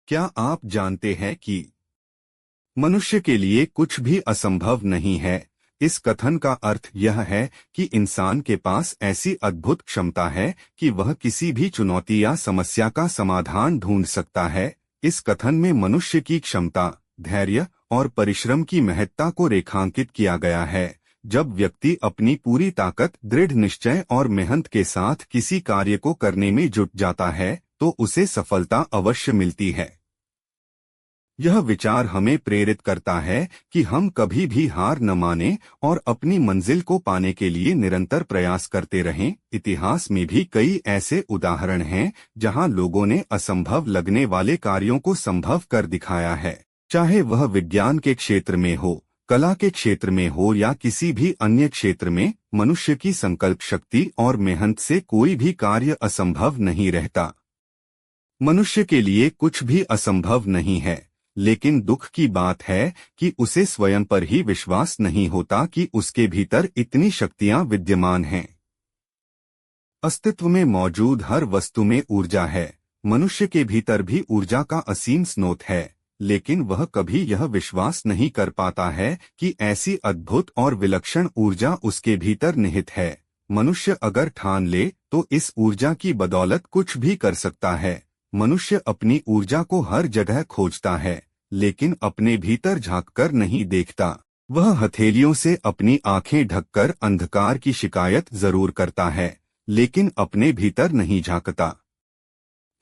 क्या आप जानते हैं कि मनुष्य के लिए कुछ भी असंभव नहीं है। इस कथन का अर्थ यह है कि इंसान के पास ऐसी अद्भुत क्षमता है कि वह किसी भी चुनौती या समस्या का समाधान ढूंढ सकता है। इस कथन में मनुष्य की क्षमता, धैर्य और परिश्रम की महत्ता को रेखांकित किया गया है। जब व्यक्ति अपनी पूरी ताकत, दृढ़ निश्चय और मेहनत के साथ किसी कार्य को करने में जुट जाता है तो उसे सफलता अवश्य मिलती है। यह विचार हमें प्रेरित करता है कि हम कभी भी हार न मानें और अपनी मंजिल को पाने के लिए निरंतर प्रयास करते रहें। इतिहास में भी कई ऐसे उदाहरण हैं जहां लोगों ने असंभव लगने वाले कार्यों को संभव कर दिखाया है। चाहे वह विज्ञान के क्षेत्र में हो, कला के क्षेत्र में हो या किसी भी अन्य क्षेत्र में, मनुष्य की संकल्प शक्ति और मेहनत से कोई भी कार्य असंभव नहीं रहता। मनुष्य के लिए कुछ भी असंभव नहीं है, लेकिन दुख की बात है कि उसे स्वयं पर ही विश्वास नहीं होता कि उसके भीतर इतनी शक्तियां विद्यमान हैं। अस्तित्व में मौजूद हर वस्तु में ऊर्जा है। मनुष्य के भीतर भी ऊर्जा का असीम स्रोत है, लेकिन वह कभी यह विश्वास नहीं कर पाता है कि ऐसी अद्भुत और विलक्षण ऊर्जा उसके भीतर निहित है। मनुष्य अगर ठान ले तो इस ऊर्जा की बदौलत कुछ भी कर सकता है। मनुष्य अपनी ऊर्जा को हर जगह खोजता है, लेकिन अपने भीतर झांककर नहीं देखता। वह हथेलियों से अपनी आंखें ढककर अंधकार की शिकायत जरूर करता है, लेकिन अपने भीतर नहीं झांकता।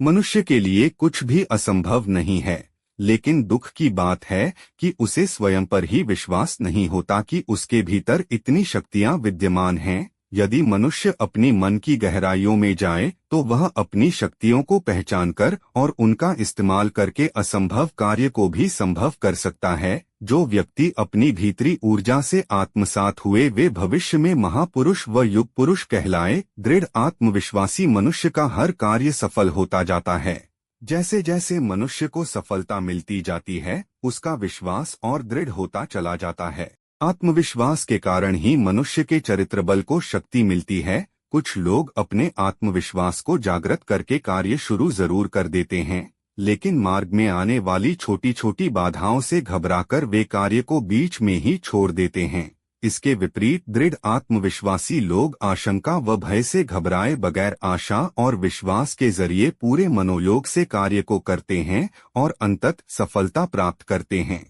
मनुष्य के लिए कुछ भी असंभव नहीं है, लेकिन दुख की बात है कि उसे स्वयं पर ही विश्वास नहीं होता कि उसके भीतर इतनी शक्तियां विद्यमान हैं। यदि मनुष्य अपनी मन की गहराइयों में जाए तो वह अपनी शक्तियों को पहचानकर और उनका इस्तेमाल करके असंभव कार्य को भी संभव कर सकता है। जो व्यक्ति अपनी भीतरी ऊर्जा से आत्मसात हुए वे भविष्य में महापुरुष व युग पुरुष कहलाए। दृढ़ आत्मविश्वासी मनुष्य का हर कार्य सफल होता जाता है। जैसे जैसे मनुष्य को सफलता मिलती जाती है, उसका विश्वास और दृढ़ होता चला जाता है। आत्मविश्वास के कारण ही मनुष्य के चरित्र बल को शक्ति मिलती है। कुछ लोग अपने आत्मविश्वास को जागृत करके कार्य शुरू जरूर कर देते हैं, लेकिन मार्ग में आने वाली छोटी छोटी बाधाओं से घबराकर वे कार्य को बीच में ही छोड़ देते हैं। इसके विपरीत दृढ़ आत्मविश्वासी लोग आशंका व भय से घबराए बगैर आशा और विश्वास के जरिए पूरे मनोयोग से कार्य को करते हैं और अंततः सफलता प्राप्त करते हैं।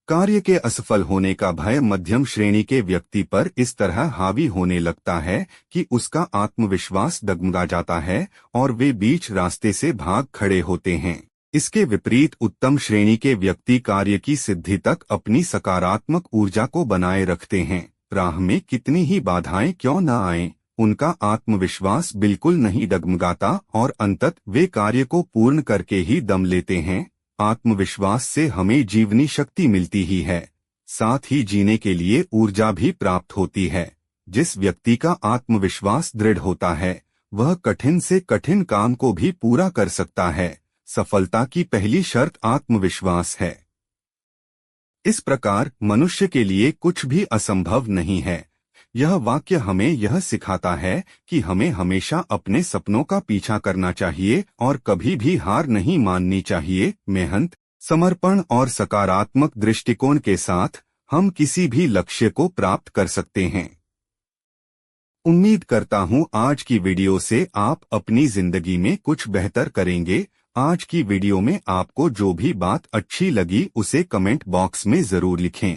कार्य के असफल होने का भय मध्यम श्रेणी के व्यक्ति पर इस तरह हावी होने लगता है कि उसका आत्मविश्वास डगमगा जाता है और वे बीच रास्ते से भाग खड़े होते हैं। इसके विपरीत उत्तम श्रेणी के व्यक्ति कार्य की सिद्धि तक अपनी सकारात्मक ऊर्जा को बनाए रखते हैं। राह में कितनी ही बाधाएं क्यों न आएं, उनका आत्मविश्वास बिल्कुल नहीं डगमगाता और अंततः वे कार्य को पूर्ण करके ही दम लेते हैं। आत्मविश्वास से हमें जीवनी शक्ति मिलती ही है, साथ ही जीने के लिए ऊर्जा भी प्राप्त होती है। जिस व्यक्ति का आत्मविश्वास दृढ़ होता है, वह कठिन से कठिन काम को भी पूरा कर सकता है। सफलता की पहली शर्त आत्मविश्वास है। इस प्रकार मनुष्य के लिए कुछ भी असंभव नहीं है। यह वाक्य हमें यह सिखाता है कि हमें हमेशा अपने सपनों का पीछा करना चाहिए और कभी भी हार नहीं माननी चाहिए। मेहनत, समर्पण और सकारात्मक दृष्टिकोण के साथ हम किसी भी लक्ष्य को प्राप्त कर सकते हैं। उम्मीद करता हूं आज की वीडियो से आप अपनी जिंदगी में कुछ बेहतर करेंगे। आज की वीडियो में आपको जो भी बात अच्छी लगी उसे कमेंट बॉक्स में जरूर लिखें।